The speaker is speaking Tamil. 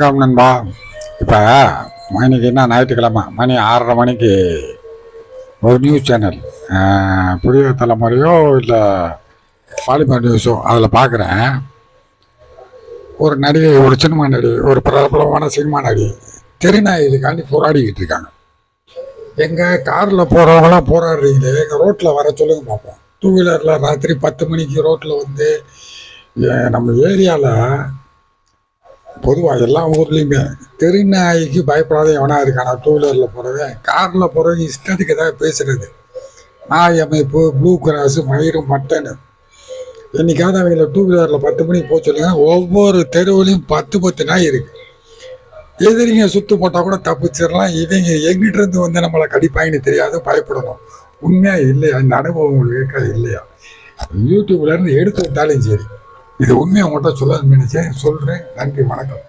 வணக்கம் நண்பா. இப்போ மணிக்கு என்ன ஞாயிற்றுக்கிழமை மணி 6:30 மணிக்கு ஒரு நியூஸ் சேனல், புதிய தலைமுறையோ இல்லை பாலிமர் நியூஸோ அதில் பார்க்குறேன். ஒரு நடிகை, ஒரு சினிமா நடிகை, ஒரு பிரபலமான சினிமா நடிகை தெருநாய்களுக்காண்டி போராடிக்கிட்டு இருக்காங்க. எங்கள் காரில் போகிறவங்களாம் போராடுறீங்களே, எங்கள் ரோட்டில் வர சொல்லுங்க பார்ப்போம். 2 வீலரில் ராத்திரி 10 மணிக்கு ரோட்டில் வந்து நம்ம ஏரியாவில் பொதுவாக எல்லா ஊர்லேயுமே தெருநாய்க்கு பயப்படாத எவனா இருக்கானா? 2 வீலரில் போகிறவன், காரில் போகிறவங்க இஷ்டத்துக்கு ஏதாவது பேசுறது, நாய் அமைப்பு, ப்ளூ கிராஸு, மயிரும் மட்டனு. என்னைக்காவது அவங்கள 2 வீலரில் 10 மணிக்கு போக சொல்லுங்க. ஒவ்வொரு தெருவுலையும் 10 நாய் இருக்கு. எதிரிங்க சுத்து போட்டால் கூட தப்பிச்சிடலாம். இவங்க எங்கிட்ட இருந்து வந்து நம்மளை கடிப்பாங்கன்னு தெரியாது, பயப்படணும். உண்மையா இல்லையா? இந்த அனுபவம் உங்களுக்கு இருக்கா இல்லையா? யூடியூப்ல இருந்து எடுத்து விட்டாலும் சரி, இது உண்மையை உங்கள்கிட்ட சொல்லணும்னு நினைச்சேன், சொல்கிறேன். நன்றி, வணக்கம்.